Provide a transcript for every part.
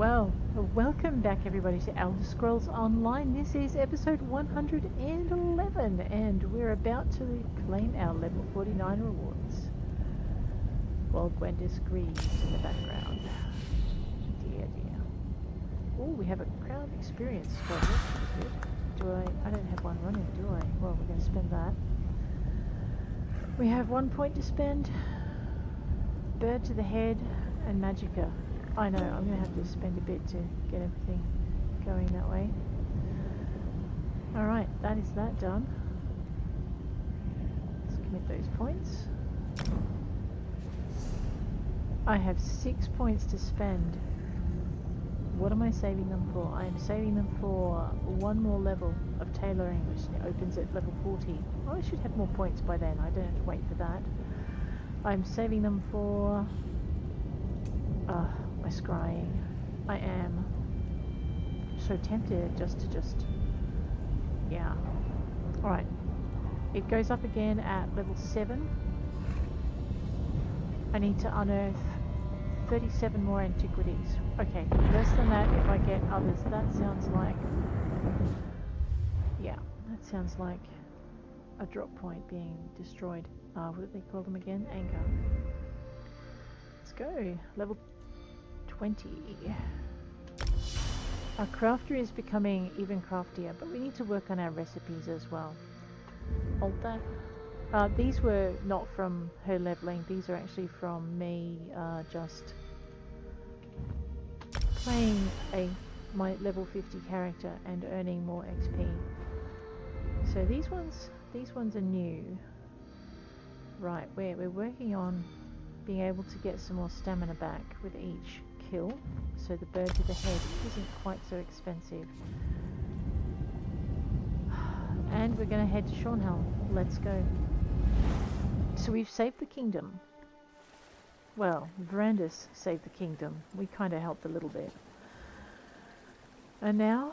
Well, welcome back everybody to Elder Scrolls Online. This is episode 111 and we're about to claim our level 49 rewards. While Gwendis grieves in the background. Dear, dear. Oh, we have a Crown experience score. That's good. I don't have one running, do I? Well, we're going to spend that. We have 1 point to spend. Bird to the head and Magicka. I know, I'm going to have to spend a bit to get everything going that way. Alright, that is that done. Let's commit those points. I have 6 points to spend. What am I saving them for? I am saving them for one more level of tailoring, which opens at level 40. Oh, I should have more points by then. I don't have to wait for that. I'm saving them for... my scrying. I am so tempted yeah. Alright. It goes up again at level 7. I need to unearth 37 more antiquities. Okay, less than that if I get others. That sounds like... yeah, that sounds like a drop point being destroyed. What do they call them again? Anchor. Let's go. Level 20. Our crafter is becoming even craftier, but we need to work on our recipes as well. Hold that. These were not from her leveling, these are actually from me just playing my level 50 character and earning more XP. So these ones are new. Right, we're working on being able to get some more stamina back with each kill, so the bird to the head isn't quite so expensive. And we're going to head to Shornhelm. Let's go. So we've saved the kingdom. Well, Verandis saved the kingdom. We kind of helped a little bit. And now,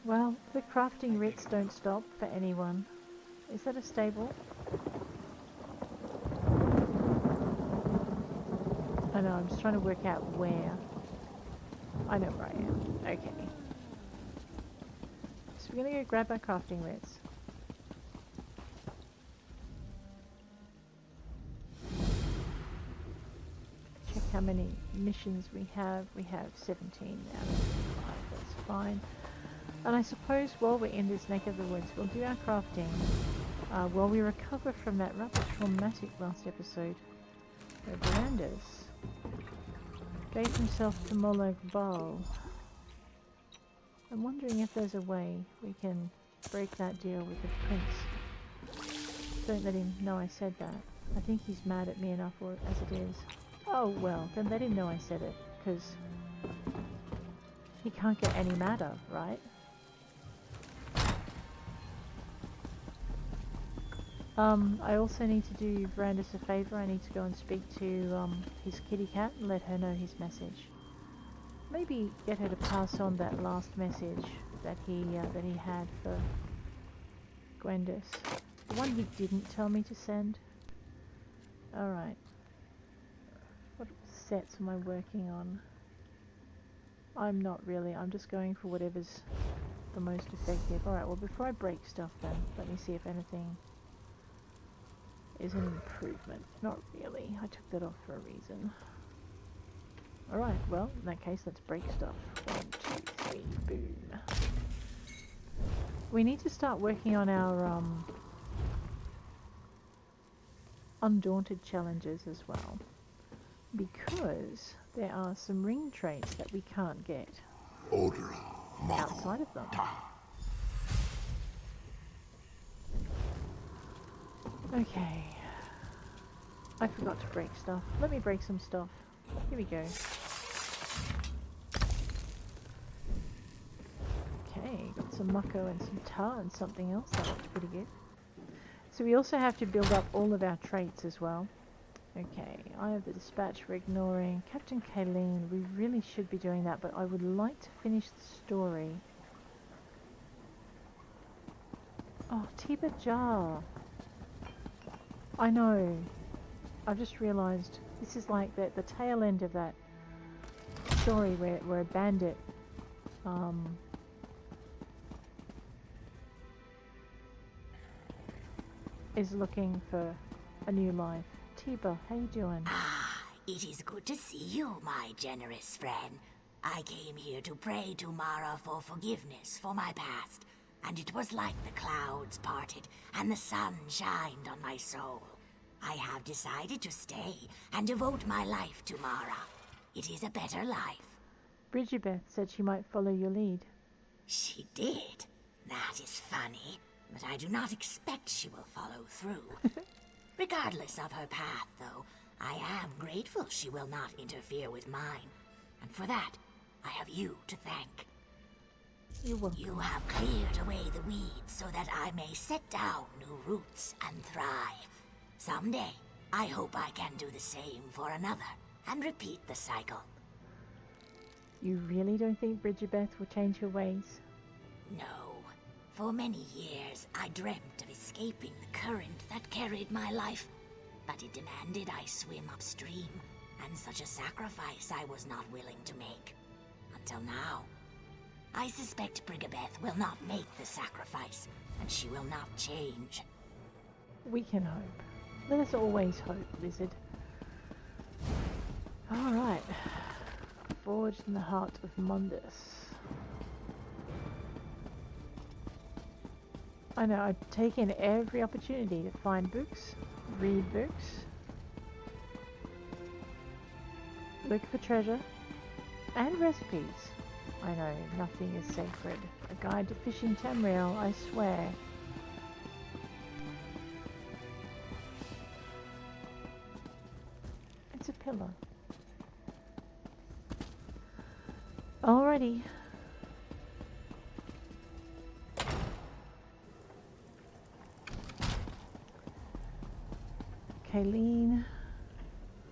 well, the crafting writs don't stop for anyone. Is that a stable? I know, I'm just trying to work out where. I know where I am. Okay. So we're going to go grab our crafting writs. Check how many missions we have. We have 17 out of 5. That's fine. And I suppose while we're in this neck of the woods, we'll do our crafting while we recover from that rather traumatic last episode. So Verandis gave himself to Molag Bal. I'm wondering if there's a way we can break that deal with the prince. Don't let him know I said that. I think he's mad at me enough as it is. Oh well, then let him know I said it, because he can't get any madder, right? I also need to do Verandis a favour. I need to go and speak to his kitty cat and let her know his message. Maybe get her to pass on that last message that he had for Gwendis. The one he didn't tell me to send. Alright. What sets am I working on? I'm not really. I'm just going for whatever's the most effective. Alright, well before I break stuff then, let me see if anything is an improvement. Not really. I took that off for a reason. Alright, well, in that case, let's break stuff. 1, 2, 3, boom. We need to start working on our Undaunted challenges as well. Because there are some ring traits that we can't get outside of them. Okay. I forgot to break stuff. Let me break some stuff. Here we go. Okay, got some mucko and some tar and something else. That looks pretty good. So we also have to build up all of our traits as well. Okay, I have the dispatch for ignoring. Captain Kayleen, we really should be doing that, but I would like to finish the story. Oh, Tiba Jar. I know. I've just realised this is like the tail end of that story where a bandit is looking for a new life. Tiba, how you doing? Ah, it is good to see you, my generous friend. I came here to pray to Mara for forgiveness for my past, and it was like the clouds parted and the sun shined on my soul. I have decided to stay and devote my life to Mara. It is a better life. Bridgebeth said she might follow your lead. She did? That is funny, but I do not expect she will follow through. Regardless of her path, though, I am grateful she will not interfere with mine. And for that, I have you to thank. You're welcome. You have cleared away the weeds so that I may set down new roots and thrive. Someday, I hope I can do the same for another and repeat the cycle. You really don't think Bridgebeth will change her ways? No. For many years, I dreamt of escaping the current that carried my life, but it demanded I swim upstream, and such a sacrifice I was not willing to make. Until now. I suspect Bridgebeth will not make the sacrifice, and she will not change. We can hope. Let us always hope, Lizard. Alright. Forged in the heart of Mundus. I know, I've taken every opportunity to find books, read books, look for treasure, and recipes. I know, nothing is sacred. A guide to fishing Tamrain, I swear. It's a pillar. Alrighty. Kayleen,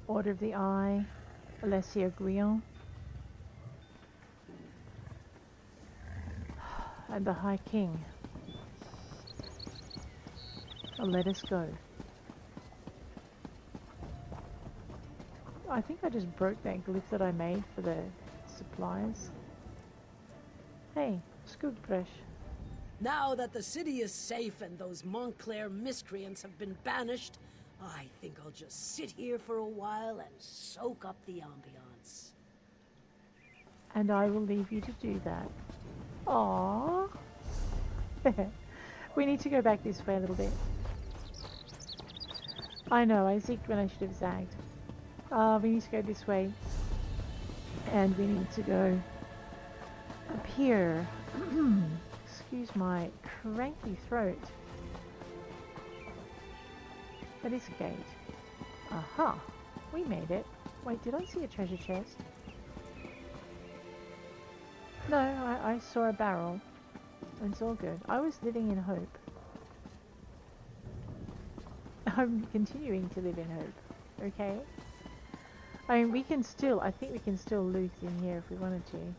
Order of the Eye, Alessia Grion, and the High King. Let us go. I think I just broke that glyph that I made for the supplies. Hey, Skugbrech. Now that the city is safe and those Montclair miscreants have been banished, I think I'll just sit here for a while and soak up the ambiance. And I will leave you to do that. Aww. We need to go back this way a little bit. I know, I zigged when I should have zagged. We need to go this way. And we need to go up here. Excuse my cranky throat. That is a gate. Aha! We made it. Wait, did I see a treasure chest? No, I saw a barrel. It's all good. I was living in hope. I'm continuing to live in hope. Okay? I mean, we can still, I think we can still loot in here if we wanted to.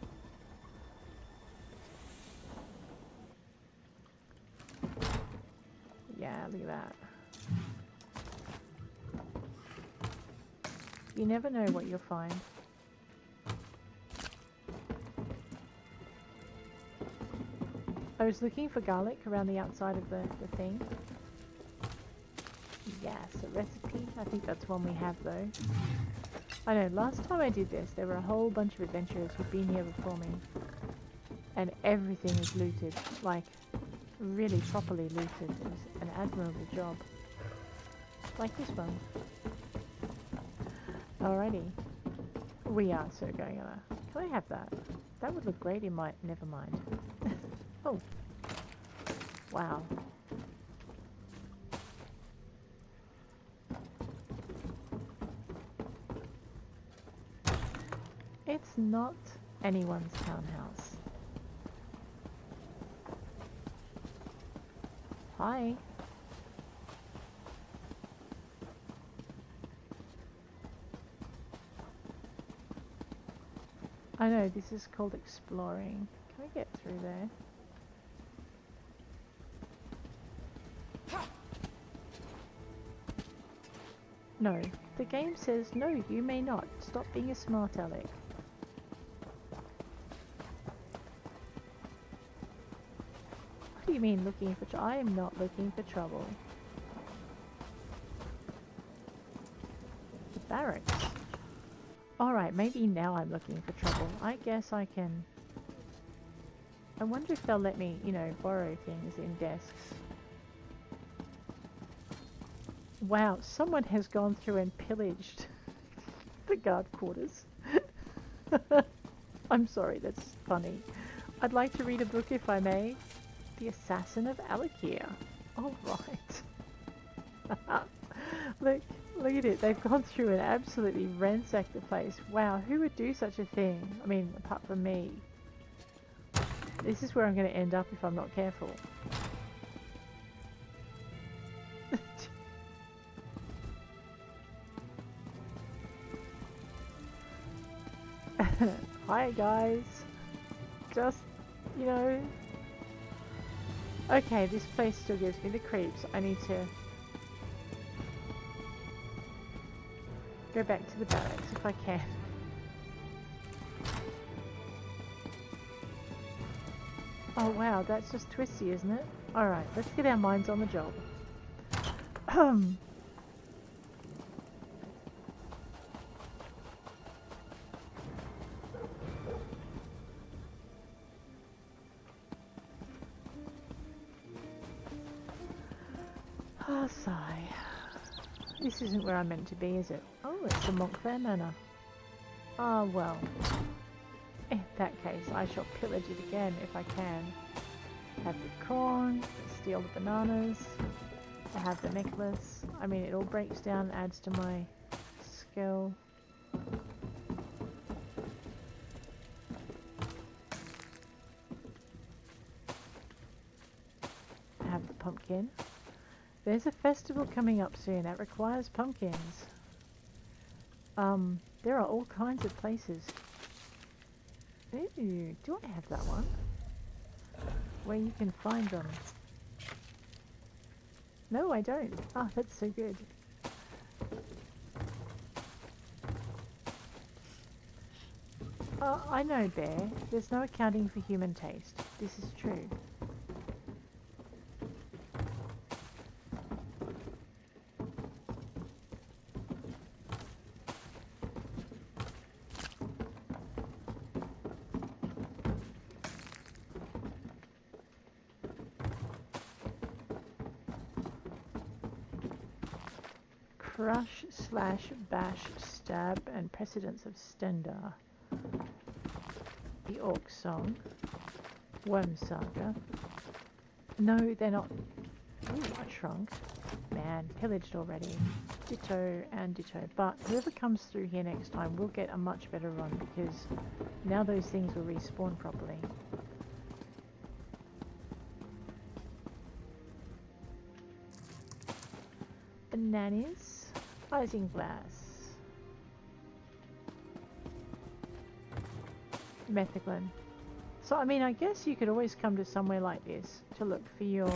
Yeah, look at that. You never know what you'll find. I was looking for garlic around the outside of the thing. Yes, a recipe. I think that's one we have though. I know, last time I did this, there were a whole bunch of adventurers who'd been here before me. And everything was looted. Like, really properly looted. It was an admirable job. Like this one. Alrighty. We are so going on. Can I have that? That would look great in my... Never mind. Oh. Wow. It's not anyone's townhouse. Hi. I know, this is called exploring. Can we get through there? No. The game says, no, you may not. Stop being a smart aleck. do you mean looking for trouble? I am not looking for trouble. The barracks. Alright, maybe now I'm looking for trouble. I guess I can... I wonder if they'll let me, you know, borrow things in desks. Wow, someone has gone through and pillaged the guard quarters. I'm sorry, that's funny. I'd like to read a book if I may. The Assassin of Alakir. Alright. Look at it. They've gone through and absolutely ransacked the place. Wow, who would do such a thing? I mean, apart from me. This is where I'm going to end up if I'm not careful. Hi guys. Just, you know... Okay, this place still gives me the creeps. I need to go back to the barracks if I can. Oh wow, that's just twisty, isn't it? Alright, let's get our minds on the job. Ah, sigh. This isn't where I'm meant to be, is it? Oh, it's the Montclair Manor. Ah, well. In that case, I shall pillage it again if I can. Have the corn, steal the bananas, I have the necklace. I mean, it all breaks down, adds to my skill. I have the pumpkin. There's a festival coming up soon that requires pumpkins. There are all kinds of places. Ooh, do I have that one? Where you can find them. No, I don't. Ah, that's so good. I know, Bear. There's no accounting for human taste. This is true. Crush, slash, bash, stab, and precedence of Stendar. The Orc Song. Worm Saga. No, they're not. Ooh, a trunk. Man, pillaged already. Ditto and ditto. But whoever comes through here next time will get a much better run because now those things will respawn properly. Bananas. Isinglass. Metheglin. So I mean, I guess you could always come to somewhere like this to look for your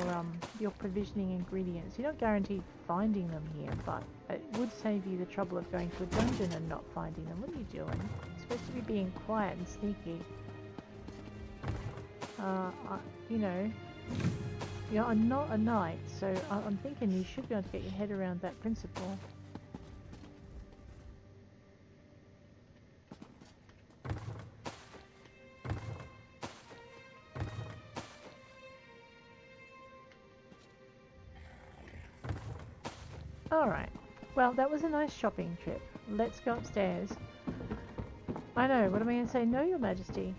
provisioning ingredients. You're not guaranteed finding them here, but it would save you the trouble of going to a dungeon and not finding them. What are you doing? You're supposed to be being quiet and sneaky. You know, I'm not a knight, so I'm thinking you should be able to get your head around that principle. Alright, well that was a nice shopping trip. Let's go upstairs. I know, what am I going to say? No, your majesty.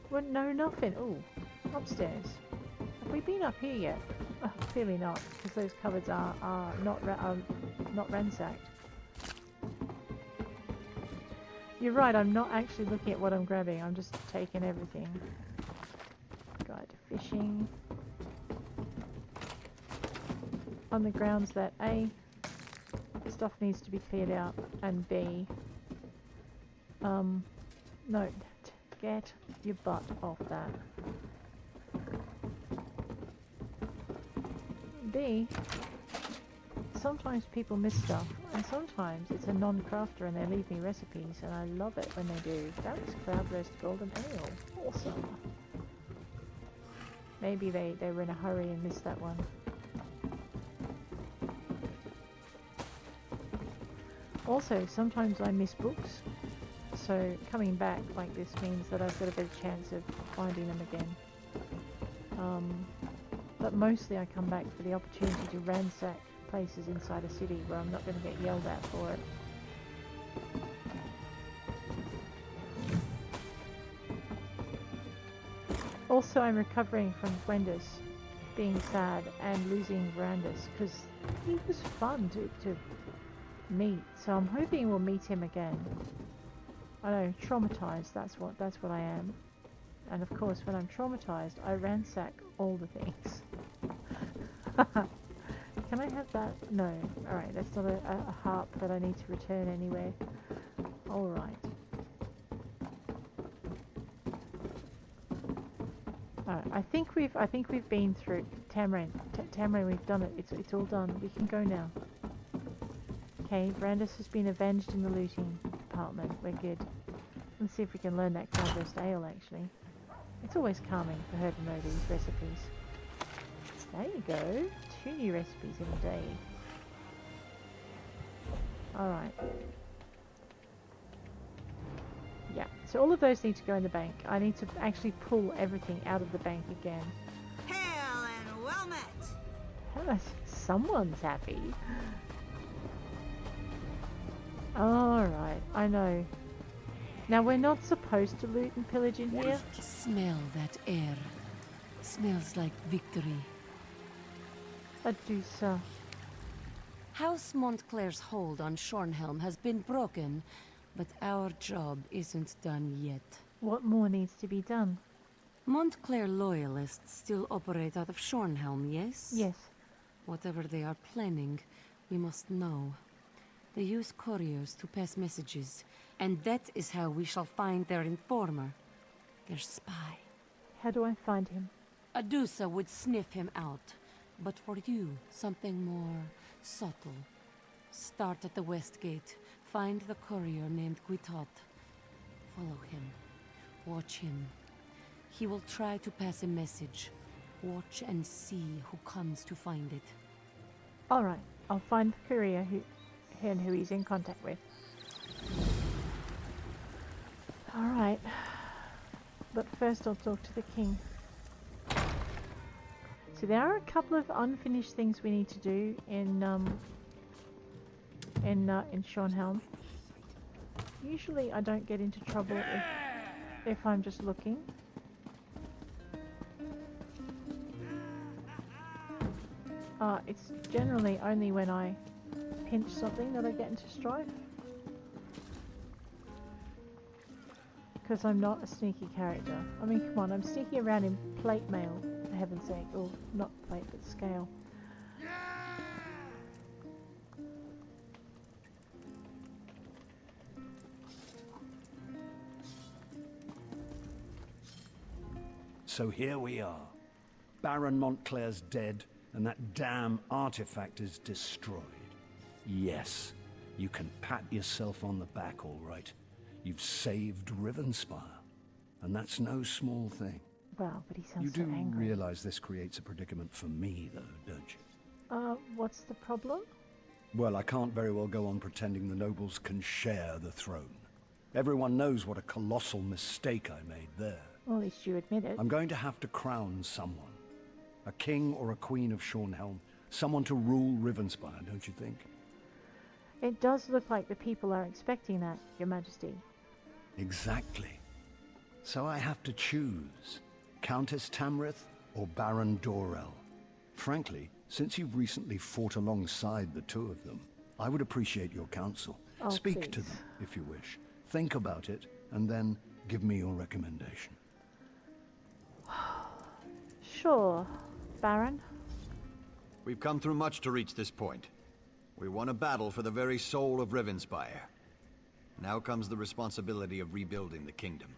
Well, no, nothing. Oh, upstairs. Have we been up here yet? Oh, clearly not, because those cupboards are not ransacked. You're right, I'm not actually looking at what I'm grabbing, I'm just taking everything. Guide to fishing. On the grounds that A, stuff needs to be cleared out, and B, no, get your butt off that. B, sometimes people miss stuff, and sometimes it's a non-crafter and they leave me recipes, and I love it when they do. That was cloud roast golden ale. Awesome. Maybe they were in a hurry and missed that one. Also, sometimes I miss books, so coming back like this means that I've got a better chance of finding them again. But mostly I come back for the opportunity to ransack places inside a city where I'm not going to get yelled at for it. Also, I'm recovering from Verandis being sad and losing Verandis because he was fun to meet. So I'm hoping we'll meet him again. I know, traumatized. That's what I am. And of course, when I'm traumatized, I ransack all the things. Can I have that? No. Alright, that's not a harp that I need to return anywhere. Alright. I think we've been through Tamrain. Tamrain, we've done it. It's all done. We can go now. Okay, Verandis has been avenged in the looting department. We're good. Let's see if we can learn that cloudburst ale, actually. It's always calming for her to know these recipes. There you go. 2 new recipes in a day. Alright. Yeah, so all of those need to go in the bank. I need to actually pull everything out of the bank again. Hail and well met! Someone's happy. Alright, I know. Now, we're not supposed to loot and pillage in here. Smell that air. Smells like victory. Adusa. House Montclair's hold on Shornhelm has been broken, but our job isn't done yet. What more needs to be done? Montclair loyalists still operate out of Shornhelm, yes? Yes. Whatever they are planning, we must know. They use couriers to pass messages, and that is how we shall find their informer, their spy. How do I find him? Adusa would sniff him out, but for you, something more subtle. Start at the west gate, find the courier named Guitot. Follow him, watch him. He will try to pass a message. Watch and see who comes to find it. Alright, I'll find the courier who he's in contact with. Alright. But first I'll talk to the king. So there are a couple of unfinished things we need to do in Shornhelm. Usually I don't get into trouble if I'm just looking. It's generally only when I pinch something that I get into strife. Because I'm not a sneaky character. I mean, come on, I'm sneaking around in plate mail, for heaven's sake. Or not plate, but scale. So here we are. Baron Montclair's dead, and that damn artifact is destroyed. Yes, you can pat yourself on the back, all right. You've saved Rivenspire, and that's no small thing. Wow, but he sounds You so do angry. realize this creates a predicament for me, though, don't you? What's the problem? Well, I can't very well go on pretending the nobles can share the throne. Everyone knows what a colossal mistake I made there. Well, at least you admit it. I'm going to have to crown someone. A king or a queen of Shornhelm. Someone to rule Rivenspire, don't you think? It does look like the people are expecting that, Your Majesty. Exactly. So I have to choose. Countess Tamrith or Baron Dorell. Frankly, since you've recently fought alongside the two of them, I would appreciate your counsel. Oh, Speak to please. them, if you wish. Think about it, and then give me your recommendation. Sure, Baron. We've come through much to reach this point. We won a battle for the very soul of Rivenspire. Now comes the responsibility of rebuilding the kingdom.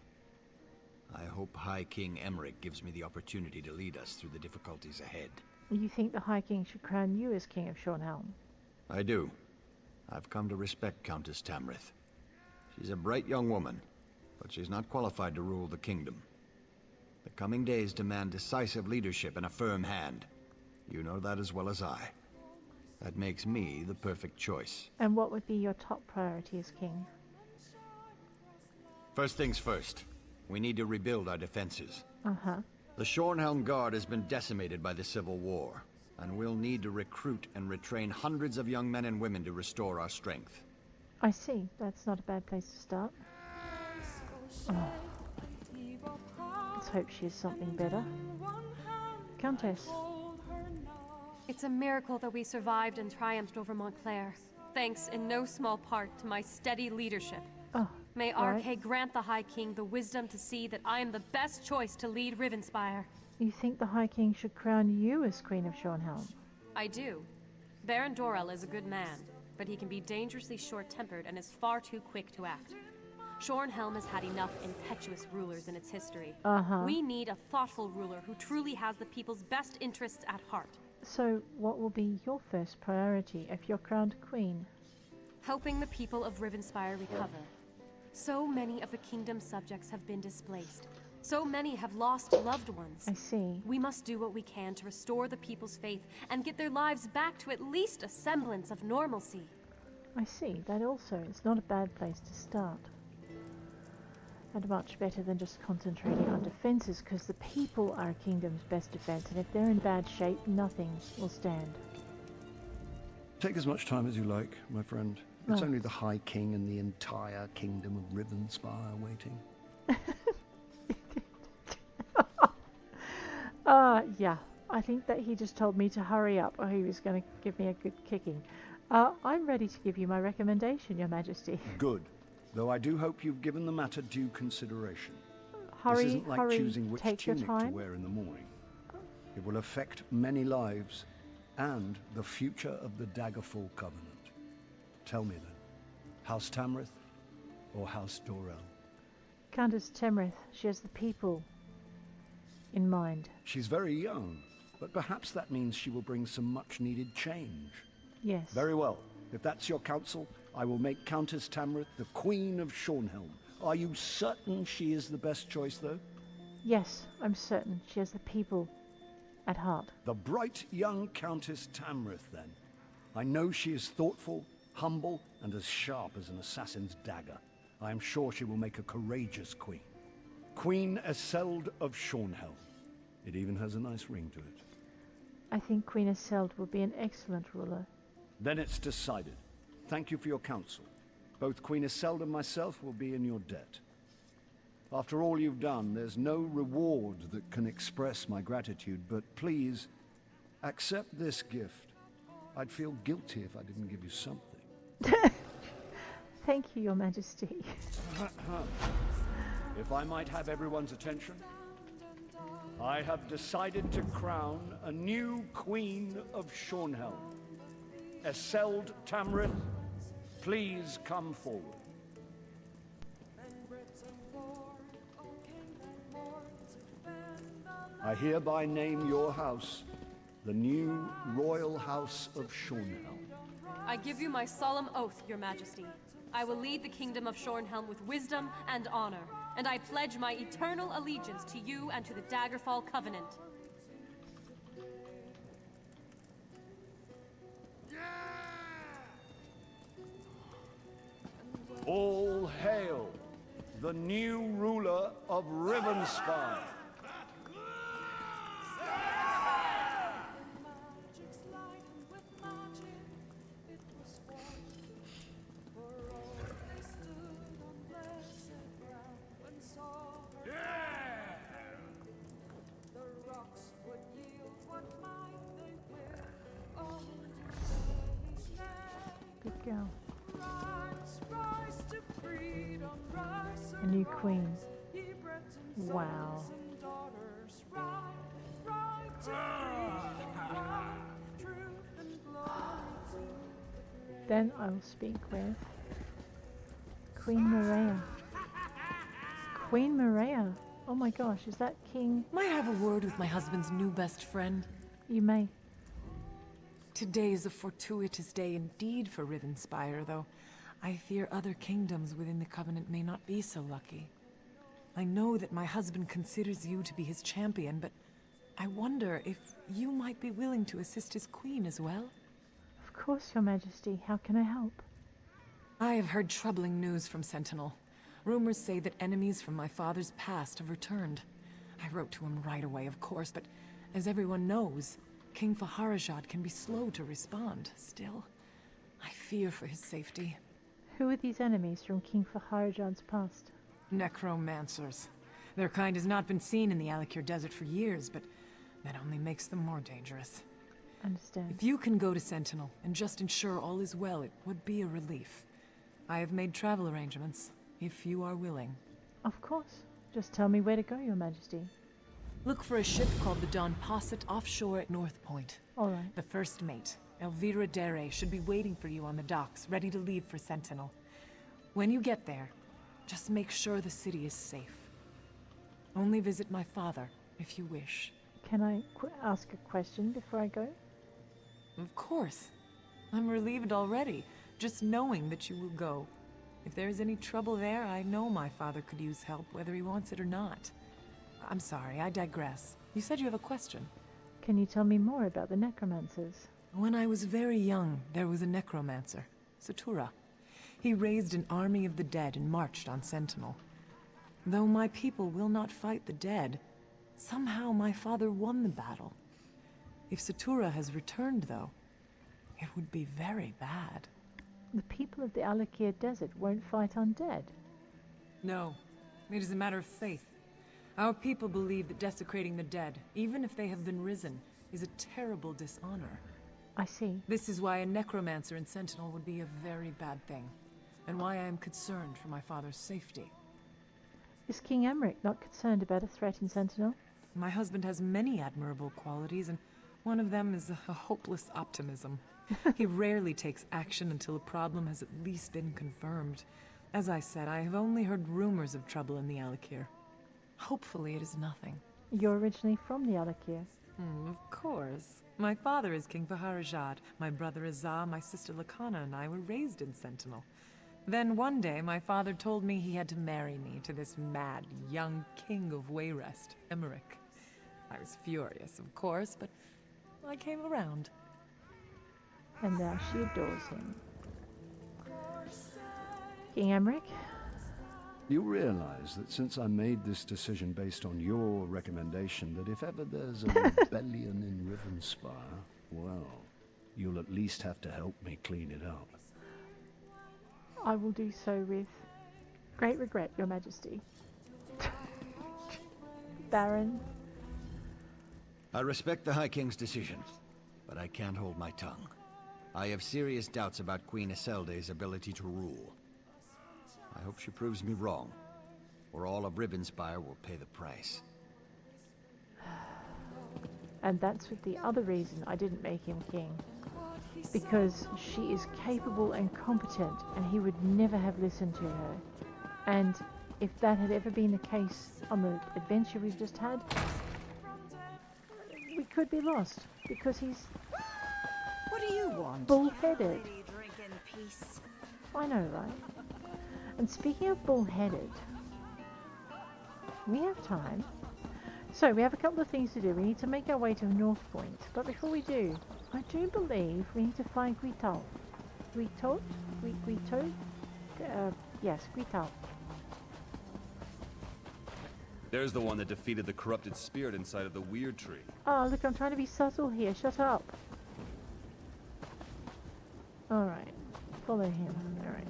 I hope High King Emmerich gives me the opportunity to lead us through the difficulties ahead. You think the High King should crown you as King of Shornhelm? I do. I've come to respect Countess Tamrith. She's a bright young woman, but she's not qualified to rule the kingdom. The coming days demand decisive leadership and a firm hand. You know that as well as I. That makes me the perfect choice. And what would be your top priority as king? First things first. We need to rebuild our defenses. Uh-huh. The Shornhelm Guard has been decimated by the Civil War, and we'll need to recruit and retrain hundreds of young men and women to restore our strength. I see. That's not a bad place to start. Oh. Let's hope she has something better. Countess. It's a miracle that we survived and triumphed over Montclair, thanks in no small part to my steady leadership. Oh, May right. Arche grant the High King the wisdom to see that I am the best choice to lead Rivenspire. You think the High King should crown you as Queen of Shornhelm? I do. Baron Dorell is a good man, but he can be dangerously short-tempered and is far too quick to act. Shornhelm has had enough impetuous rulers in its history. Uh-huh. We need a thoughtful ruler who truly has the people's best interests at heart. So, what will be your first priority if you're crowned queen? Helping the people of Rivenspire recover. So many of the kingdom's subjects have been displaced. So many have lost loved ones. I see. We must do what we can to restore the people's faith and get their lives back to at least a semblance of normalcy. I see. That also is not a bad place to start. And much better than just concentrating on defenses, because the people are a kingdom's best defense, and if they're in bad shape, nothing will stand. Take as much time as you like, my friend. It's Oh. only the High King and the entire kingdom of Rivenspire waiting. Yeah. I think that he just told me to hurry up, or he was going to give me a good kicking. I'm ready to give you my recommendation, Your Majesty. Good. Though I do hope you've given the matter due consideration. Hurry, this isn't like hurry, choosing which take your tunic to time. wear in the morning. It will affect many lives and the future of the Daggerfall Covenant. Tell me then, House Tamrith or House Dorell? Countess Tamrith, she has the people in mind. She's very young, but perhaps that means she will bring some much-needed change. Yes. Very well. If that's your counsel, I will make Countess Tamrith the Queen of Shornhelm. Are you certain she is the best choice, though? Yes, I'm certain she has the people at heart. The bright young Countess Tamrith, then. I know she is thoughtful, humble, and as sharp as an assassin's dagger. I am sure she will make a courageous queen. Queen Eseld of Shornhelm. It even has a nice ring to it. I think Queen Eseld will be an excellent ruler. Then it's decided. Thank you for your counsel. Both Queen Eseld and myself will be in your debt. After all you've done, there's no reward that can express my gratitude, but please, accept this gift. I'd feel guilty if I didn't give you something. Thank you, Your Majesty. If I might have everyone's attention, I have decided to crown a new Queen of Shornhelm. Eseld Tamrith, please come forward. I hereby name your house the new Royal House of Shornhelm. I give you my solemn oath, Your Majesty. I will lead the kingdom of Shornhelm with wisdom and honor, and I pledge my eternal allegiance to you and to the Daggerfall Covenant. All hail the new ruler of Rivenspire. Good girl. A new queen. Wow. Then I will speak with Queen Maria. Queen Maria? Oh my gosh, is that King? May I have a word with my husband's new best friend? You may. Today is a fortuitous day indeed for Rivenspire, though I fear other kingdoms within the Covenant may not be so lucky. I know that my husband considers you to be his champion, but I wonder if you might be willing to assist his queen as well? Of course, Your Majesty. How can I help? I have heard troubling news from Sentinel. Rumors say that enemies from my father's past have returned. I wrote to him right away, of course, but as everyone knows, King Faharajad can be slow to respond. Still, I fear for his safety. Who are these enemies from King Faharajad's past? Necromancers. Their kind has not been seen in the Alakir Desert for years, but that only makes them more dangerous. Understand. If you can go to Sentinel and just ensure all is well, it would be a relief. I have made travel arrangements, if you are willing. Of course. Just tell me where to go, Your Majesty. Look for a ship called the Don Posset offshore at North Point. All right. The first mate, Elvira Dere, should be waiting for you on the docks, ready to leave for Sentinel. When you get there, just make sure the city is safe. Only visit my father, if you wish. Can I ask a question before I go? Of course. I'm relieved already, just knowing that you will go. If there is any trouble there, I know my father could use help, whether he wants it or not. I'm sorry, I digress. You said you have a question. Can you tell me more about the necromancers? When I was very young, there was a necromancer, Satura. He raised an army of the dead and marched on Sentinel. Though my people will not fight the dead, somehow my father won the battle. If Satura has returned, though, it would be very bad. The people of the Alakir Desert won't fight undead. No, it is a matter of faith. Our people believe that desecrating the dead, even if they have been risen, is a terrible dishonor. I see. This is why a necromancer in Sentinel would be a very bad thing, and why I am concerned for my father's safety. Is King Emmerich not concerned about a threat in Sentinel? My husband has many admirable qualities, and one of them is a hopeless optimism. He rarely takes action until a problem has at least been confirmed. As I said, I have only heard rumors of trouble in the Alakir. Hopefully it is nothing. You're originally from the Alakir. Of course. My father is King Faharajad, my brother Azah, my sister Lakana, and I were raised in Sentinel. Then one day, my father told me he had to marry me to this mad, young king of Wayrest, Emmerich. I was furious, of course, but I came around. And now she adores him. King Emmerich? You realize that since I made this decision based on your recommendation, that if ever there's a rebellion in Rivenspire, well, you'll at least have to help me clean it up. I will do so with great regret, Your Majesty. Baron? I respect the High King's decision, but I can't hold my tongue. I have serious doubts about Queen Iselde's ability to rule. I hope she proves me wrong, or all of Rivenspire will pay the price. And that's the other reason I didn't make him king. Because she is capable and competent, and he would never have listened to her. And if that had ever been the case on the adventure we've just had, we could be lost, because he's What do you want? bullheaded. Maybe drink in peace. I know, right? And speaking of bullheaded, we have time. So we have a couple of things to do. We need to make our way to North Point. But before we do, I do believe we need to find Guital. Guitot? Guitot? Yes, Guital. There's the one that defeated the corrupted spirit inside of the weird tree. Oh, look, I'm trying to be subtle here. Shut up. Alright. Follow him. Alright.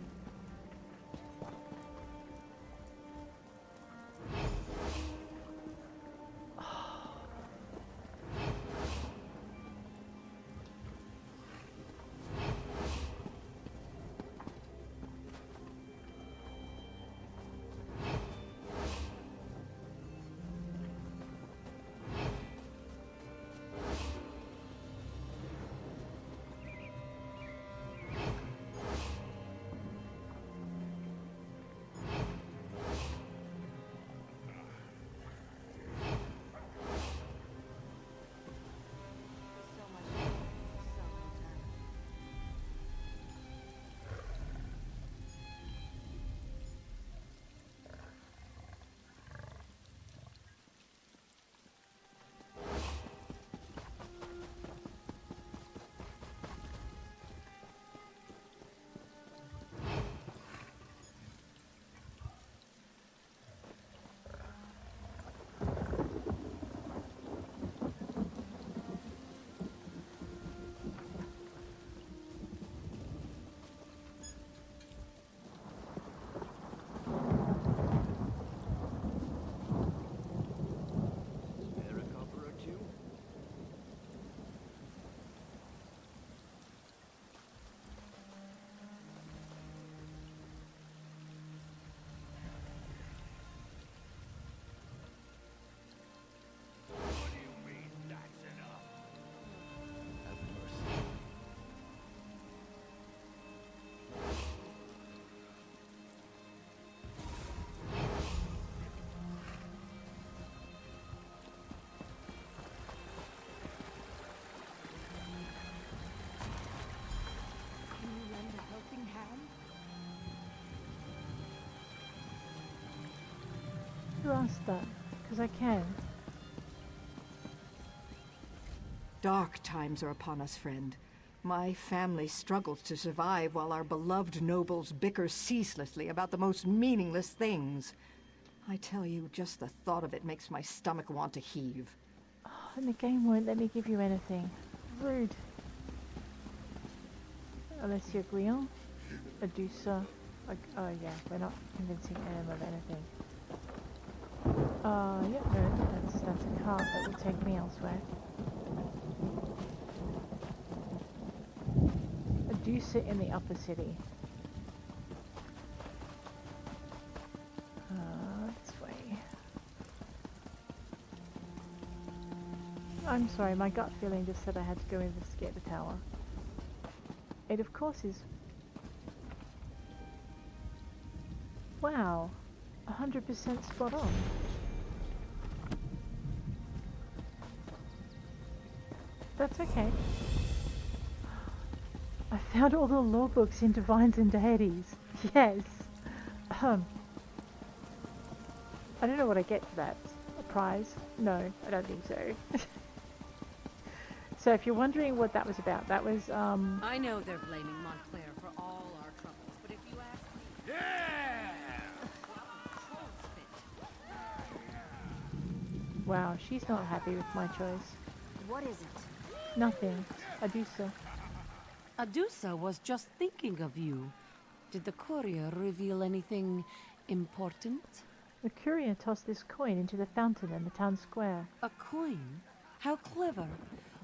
Who asked that? Because I can. Dark times are upon us, friend. My family struggles to survive while our beloved nobles bicker ceaselessly about the most meaningless things. I tell you, just the thought of it makes my stomach want to heave. Oh, and the game won't let me give you anything. Rude. Unless you're Glion, Adusa. Oh yeah, we're not convincing Em of anything. Yeah, no, that's a cart that will take me elsewhere. Adusa in the upper city. This way. I'm sorry, my gut feeling just said I had to go investigate the tower. It of course is. Wow, 100% spot on. That's okay. I found all the law books in Divines and Deities. Yes. I don't know what I get for that. A prize? No, I don't think so. So if you're wondering what that was about, that was I know they're blaming Montclair for all our troubles, but if you ask me... wow, she's not happy with my choice. What is it? Nothing. Adusa. Adusa was just thinking of you. Did the courier reveal anything important? The courier tossed this coin into the fountain in the town square. A coin? How clever.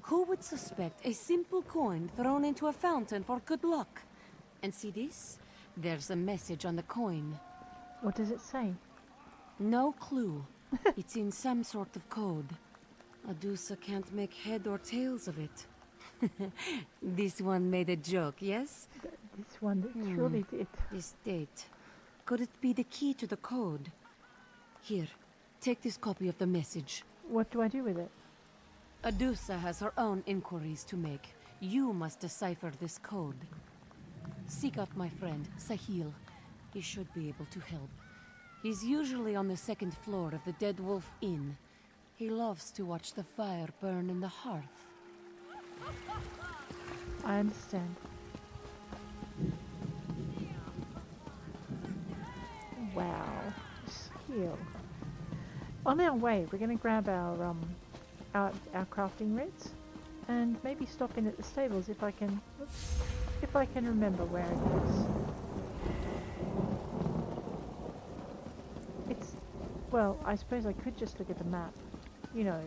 Who would suspect a simple coin thrown into a fountain for good luck? And see this? There's a message on the coin. What does it say? No clue. It's in some sort of code. Adusa can't make head or tails of it. This one made a joke, yes? This one surely did. This date. Could it be the key to the code? Here, take this copy of the message. What do I do with it? Adusa has her own inquiries to make. You must decipher this code. Seek out my friend, Sahil. He should be able to help. He's usually on the second floor of the Dead Wolf Inn. He loves to watch the fire burn in the hearth. I understand. Wow. Skill. On our way, we're going to grab our crafting writs and maybe stop in at the stables if I can remember where it is. It's, well, I suppose I could just look at the map, you know.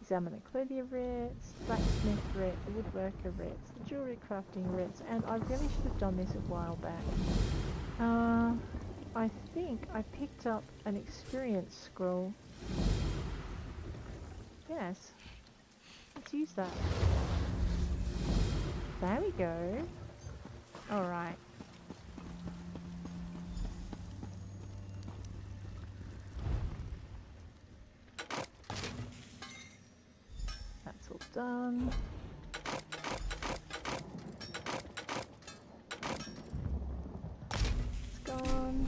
Examine the clothier writs, blacksmith writ, the woodworker writs, the jewelry crafting writs, and I really should have done this a while back. I think I picked up an experience scroll. Yes. Let's use that. There we go. Alright. That's all done. It's gone.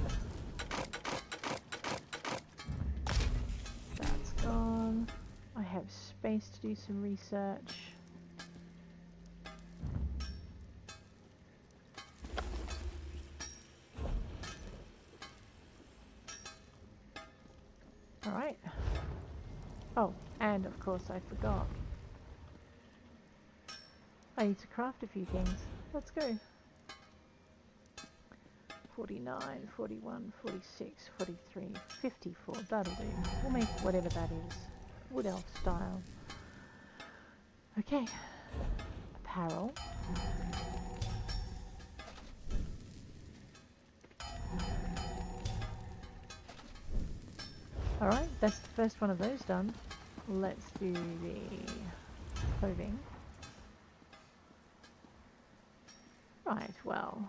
That's gone. I have space to do some research. Alright. Oh, and of course I forgot. I need to craft a few things. Let's go. 49, 41, 46, 43, 54. That'll do. We'll make whatever that is. Wood elf style. Okay. Apparel. Alright, that's the first one of those done. Let's do the clothing. Right, well.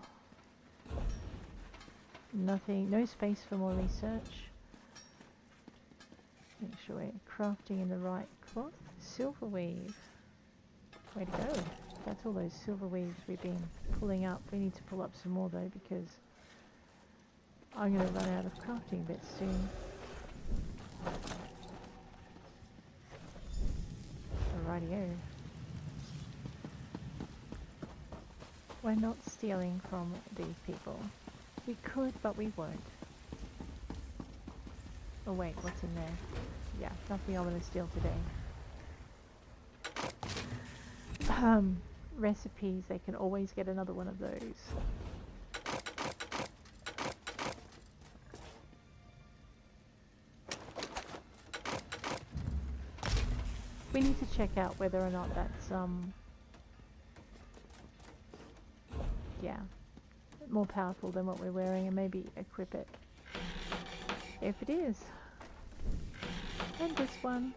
Nothing, no space for more research. Make sure we're crafting in the right cloth. Silver weave. Way to go. That's all those silver weaves we've been pulling up. We need to pull up some more though because I'm going to run out of crafting bits soon. Rightio. We're not stealing from these people. We could, but we won't. Oh wait, what's in there? Yeah, nothing I'm going to steal today. Recipes, they can always get another one of those. We need to check out whether or not that's, yeah, more powerful than what we're wearing, and maybe equip it. If it is. And this one.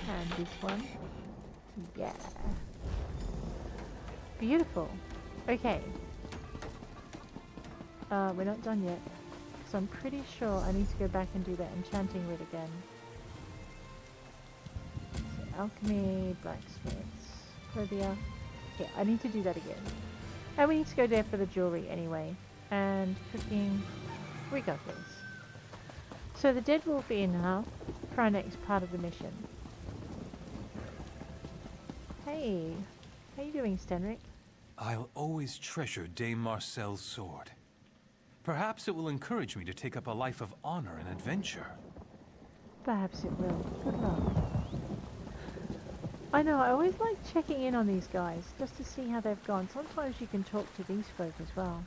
And this one. Yeah. Beautiful. Okay. We're not done yet. So I'm pretty sure I need to go back and do that enchanting route again. So alchemy, blacksmiths, Clothia. Yeah, I need to do that again. And we need to go there for the jewelry anyway. And cooking. We got this. So the dead will be enough for our next part of the mission. Hey, how you doing, Stenric? I'll always treasure Dame Marcel's sword. Perhaps it will encourage me to take up a life of honor and adventure. Perhaps it will. Good luck. I know, I always like checking in on these guys, just to see how they've gone. Sometimes you can talk to these folk as well.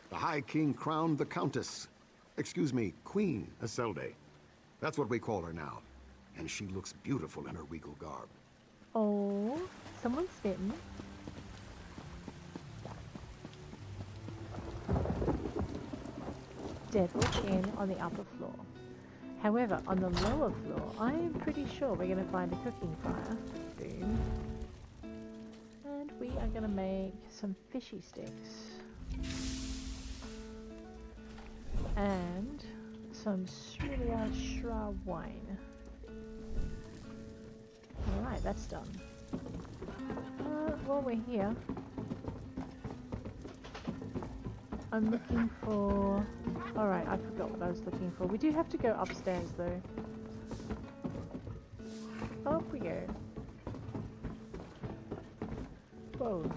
The High King crowned the Countess. Excuse me, Queen Eselde. That's what we call her now. And she looks beautiful in her regal garb. Oh, someone's smitten. Deadwood Inn on the upper floor. However, on the lower floor, I am pretty sure we're going to find a cooking fire. Boom. And we are going to make some fishy sticks. And some Srilia Shra wine. Alright, that's done. While we're here, I'm looking for... Alright, I forgot what I was looking for. We do have to go upstairs though. Off we go. Whoa.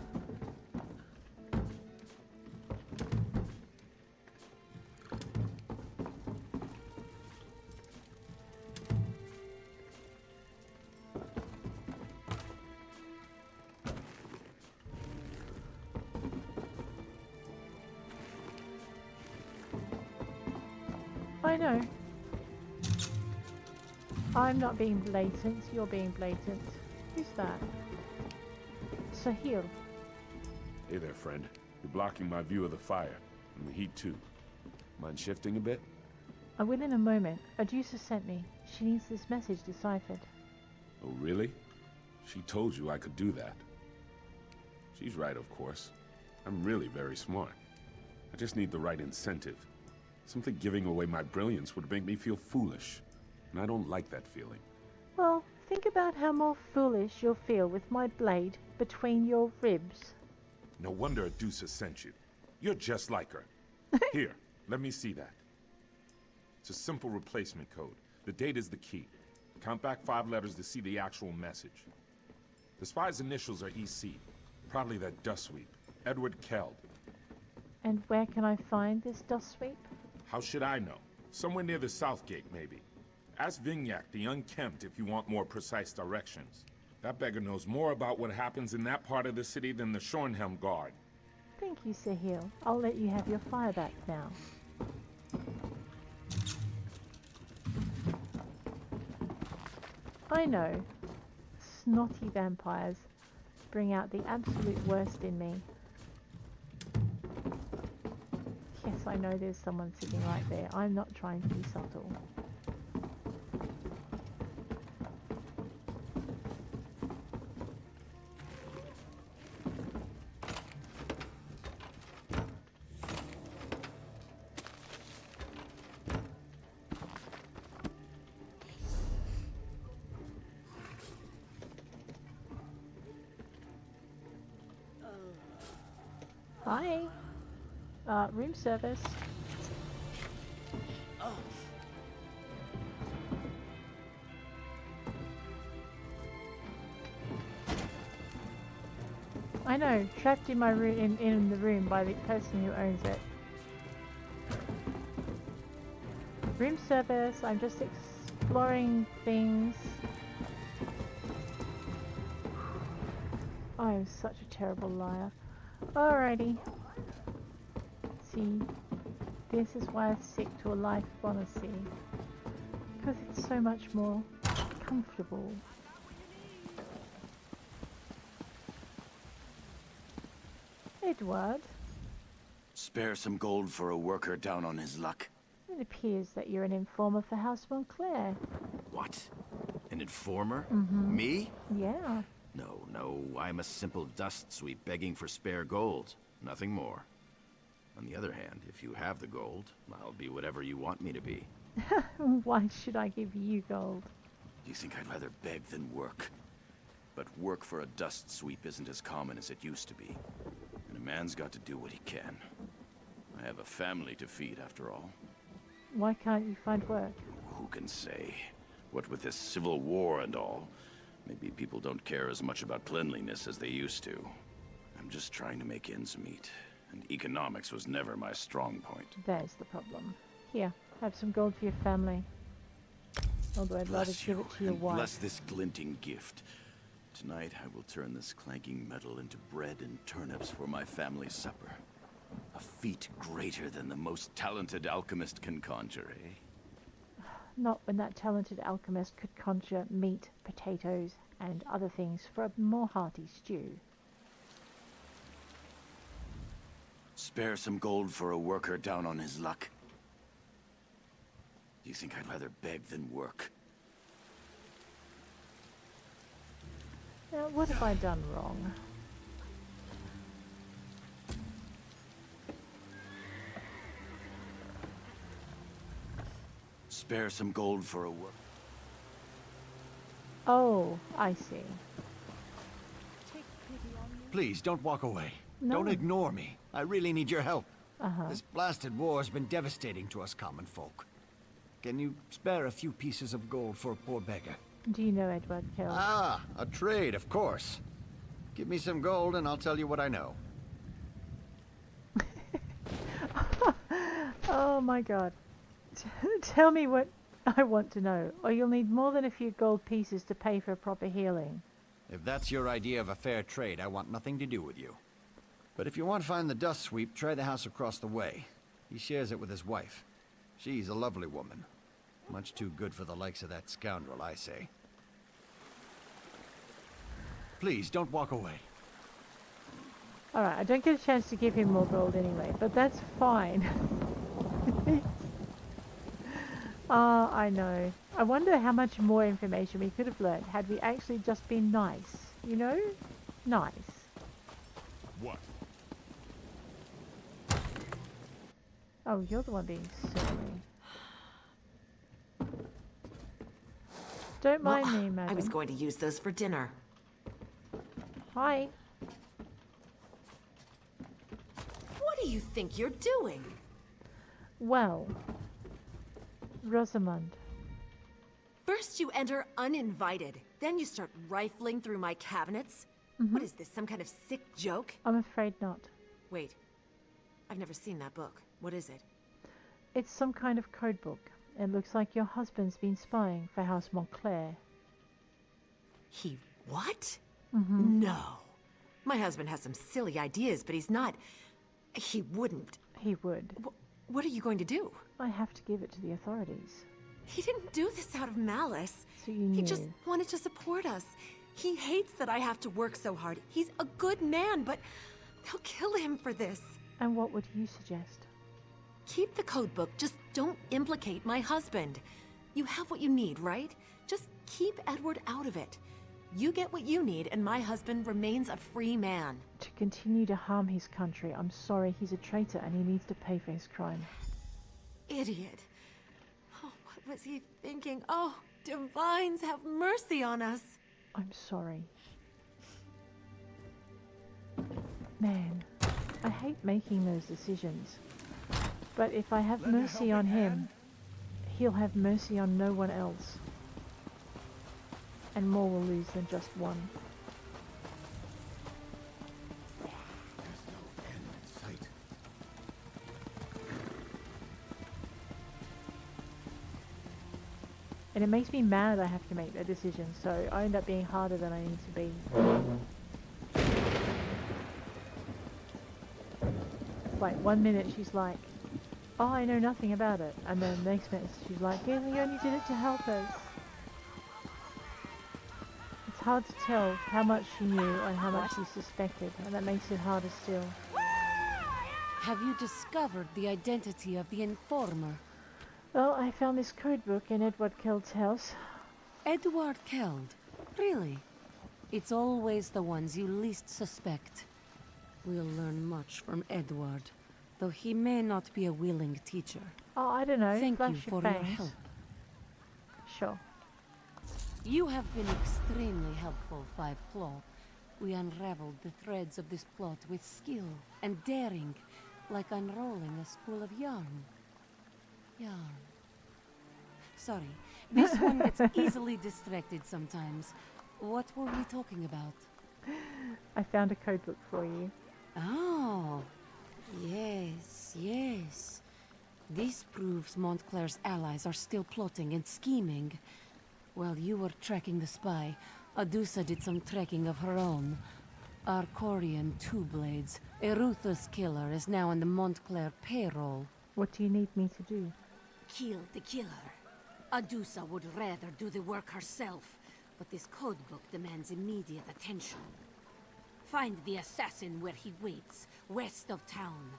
I know. I'm not being blatant, you're being blatant. Who's that? Sahil. Hey there, friend. You're blocking my view of the fire, and the heat too. Mind shifting a bit? I will in a moment. Adusa sent me. She needs this message deciphered. Oh, really? She told you I could do that. She's right, of course. I'm really very smart. I just need the right incentive. Simply giving away my brilliance would make me feel foolish, and I don't like that feeling. Well, think about how more foolish you'll feel with my blade between your ribs. No wonder Adusa sent you. You're just like her. Here, let me see that. It's a simple replacement code. The date is the key. Count back 5 letters to see the actual message. The spy's initials are EC. Probably that dust sweep. Edward Keld. And where can I find this dust sweep? How should I know? Somewhere near the south gate, maybe. Ask Vignac, the Unkempt, if you want more precise directions. That beggar knows more about what happens in that part of the city than the Shornhelm Guard. Thank you, Sahil. I'll let you have your fire back now. I know. Snotty vampires bring out the absolute worst in me. Yes, I know there's someone sitting right there. I'm not trying to be subtle. Hi. Room service. I know, trapped in my room, in the room by the person who owns it. Room service, I'm just exploring things. I am such a terrible liar. Alrighty. See, this is why I stick to a life of honesty. Because it's so much more comfortable. Edward, Spare some gold for a worker down on his luck. it appears that you're an informer for House Montclair. What? An informer? Mm-hmm. Me? Yeah. No, I'm a simple dust sweep begging for spare gold. Nothing more. On the other hand, if you have the gold, I'll be whatever you want me to be. Why should I give you gold? Do you think I'd rather beg than work? But work for a dust sweep isn't as common as it used to be. And a man's got to do what he can. I have a family to feed, after all. Why can't you find work? Who can say? What with this civil war and all, maybe people don't care as much about cleanliness as they used to. I'm just trying to make ends meet, and economics was never my strong point. There's the problem. Here, have some gold for your family. Although I'd rather give it to your wife. Bless this glinting gift. Tonight I will turn this clanking metal into bread and turnips for my family's supper. A feat greater than the most talented alchemist can conjure, eh? Not when that talented alchemist could conjure meat, potatoes, and other things for a more hearty stew. Spare some gold for a worker down on his luck. Do you think I'd rather beg than work? Now, what have I done wrong? Spare some gold for a work. Oh, I see. Please, don't walk away. No. Don't ignore me. I really need your help. Uh-huh. This blasted war has been devastating to us common folk. Can you spare a few pieces of gold for a poor beggar? Do you know Edward Kill? Ah, a trade, of course. Give me some gold and I'll tell you what I know. Oh my god. Tell me what I want to know, or you'll need more than a few gold pieces to pay for proper healing. If that's your idea of a fair trade, I want nothing to do with you. But if you want to find the dust sweep, try the house across the way. He shares it with his wife. She's a lovely woman. Much too good for the likes of that scoundrel, I say. Please, don't walk away. Alright, I don't get a chance to give him more gold anyway, but that's fine. Ah, I know. I wonder how much more information we could have learned had we actually just been nice. You know? Nice. What? Oh, you're the one being silly. Don't mind me, madam. I was going to use those for dinner. Hi. What do you think you're doing? Well, Rosamund. First you enter uninvited, then you start rifling through my cabinets. What is this, some kind of sick joke? I'm afraid not. Wait, I've never seen that book. What is it? It's some kind of code book. It looks like your husband's been spying for House Montclair. He what? No. My husband has some silly ideas, but he's not... He wouldn't. He would. What are you going to do? I have to give it to the authorities. He didn't do this out of malice. So you knew. He just wanted to support us. He hates that I have to work so hard. He's a good man, but they'll kill him for this. And what would you suggest? Keep the code book, just don't implicate my husband. You have what you need, right? Just keep Edward out of it. You get what you need, and my husband remains a free man. To continue to harm his country, I'm sorry, he's a traitor and he needs to pay for his crime. Idiot. Oh, what was he thinking? Oh, divines, have mercy on us. I'm sorry. Man, I hate making those decisions. But if I have mercy on him, he'll have mercy on no one else. And more will lose than just one. There's no end in sight. And it makes me mad I have to make that decision, so I end up being harder than I need to be. Like, 1 minute she's like, oh, I know nothing about it. And then the next minute she's like, yeah, we only did it to help us. It's hard to tell how much she knew and how much she suspected, and that makes it harder still. Have you discovered the identity of the informer? Well, I found this code book in Edward Keld's house. Edward Keld? Really? It's always the ones you least suspect. We'll learn much from Edward, though he may not be a willing teacher. Oh, I don't know. Thank you Flash for your your fangs. help. Sure. You have been extremely helpful, Five Claw. We unraveled the threads of this plot with skill and daring, like unrolling a spool of yarn. Yarn. Sorry, this one gets easily distracted sometimes. What were we talking about? I found a code book for you. Oh, yes, yes. This proves Montclair's allies are still plotting and scheming. While you were tracking the spy, Adusa did some tracking of her own. Our Corian Two-Blades, a ruthless killer, is now on the Montclair payroll. What do you need me to do? Kill the killer. Adusa would rather do the work herself, but this codebook demands immediate attention. Find the assassin where he waits, west of town.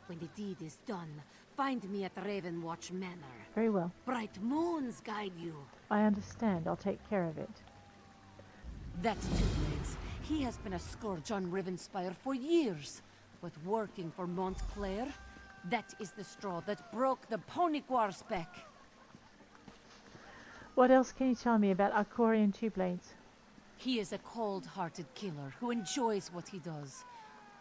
When the deed is done, find me at Ravenwatch Manor. Very well. Bright moons guide you. I understand. I'll take care of it. That's Two-Blades. He has been a scourge on Rivenspire for years. But working for Montclair, that is the straw that broke the Ponyquar's back. What else can you tell me about Arcorian Two-Blades? He is a cold-hearted killer who enjoys what he does.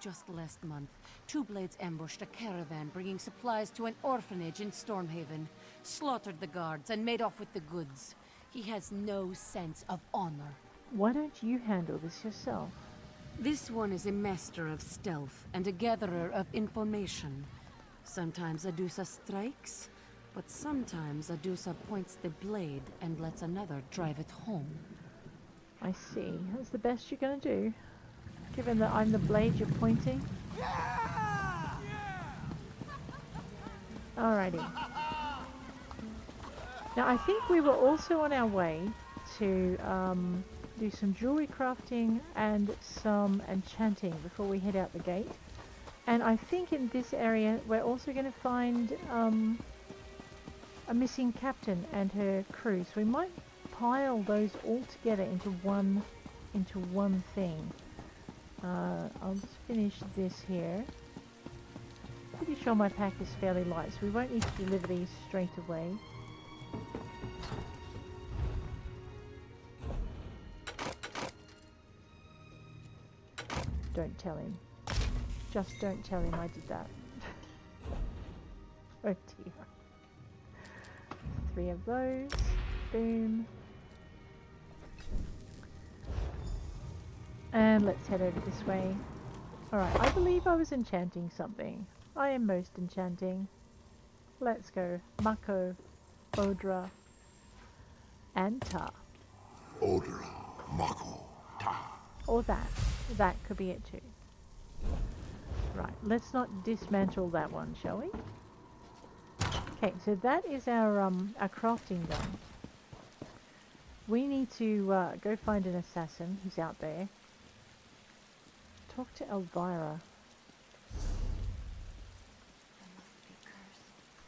Just last month, Two-Blades ambushed a caravan bringing supplies to an orphanage in Stormhaven, slaughtered the guards, and made off with the goods. He has no sense of honor. Why don't you handle this yourself? This one is a master of stealth and a gatherer of information. Sometimes Adusa strikes, but sometimes Adusa points the blade and lets another drive it home. I see. That's the best you're going to do? Given that I'm the blade you're pointing? Alrighty. Now I think we were also on our way to do some jewelry crafting and some enchanting before we head out the gate. And I think in this area we're also going to find a missing captain and her crew. So we might pile those all together into one thing. I'll just finish this here. Pretty sure my pack is fairly light, so we won't need to deliver these straight away. Don't tell him. Just don't tell him I did that. Oh dear. 3 of those. Boom. And let's head over this way. Alright, I believe I was enchanting something. I am most enchanting. Let's go. Mako, Odra, and Ta. Odra, Mako, Ta. Or that. That could be it too. Right, let's not dismantle that one, shall we? Okay, so that is our crafting done. We need to go find an assassin who's out there. Talk to Elvira.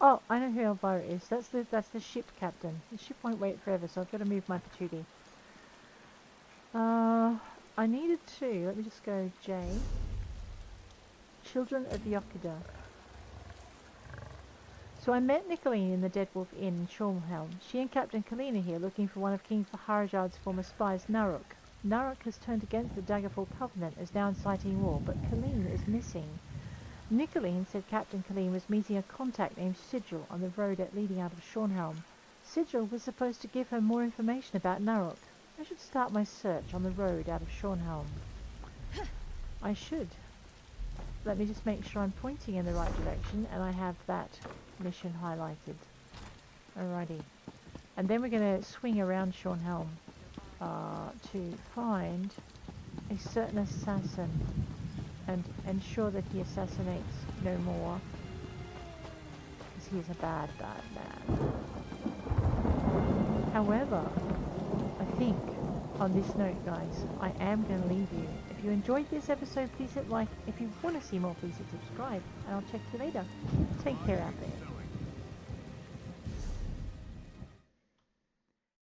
Oh, I know who Elvira is. That's the ship captain. The ship won't wait forever, so I've got to move my patootie. I needed to. Let me just go J. Children of Yokuda. So I met Nicolene in the Dead Wolf Inn in Shornhelm. She and Captain Kalina are here looking for one of King Faharajad's former spies, Naruk. Naruk has turned against the Daggerfall Covenant and is now inciting war, but Kalina is missing. Nicolene said Captain Kalina was meeting a contact named Sigil on the road leading out of Shornhelm. sigil was supposed to give her more information about Narok. I should start my search on the road out of Shornhelm. I should. Let me just make sure I'm pointing in the right direction and I have that mission highlighted. Alrighty. And then we're going to swing around Shornhelm to find a certain assassin and ensure that he assassinates no more. Because he is a bad man. However, I think on this note, guys, I am going to leave you. If you enjoyed this episode, please hit like. If you want to see more, please hit subscribe. And I'll check you later. Take care out there.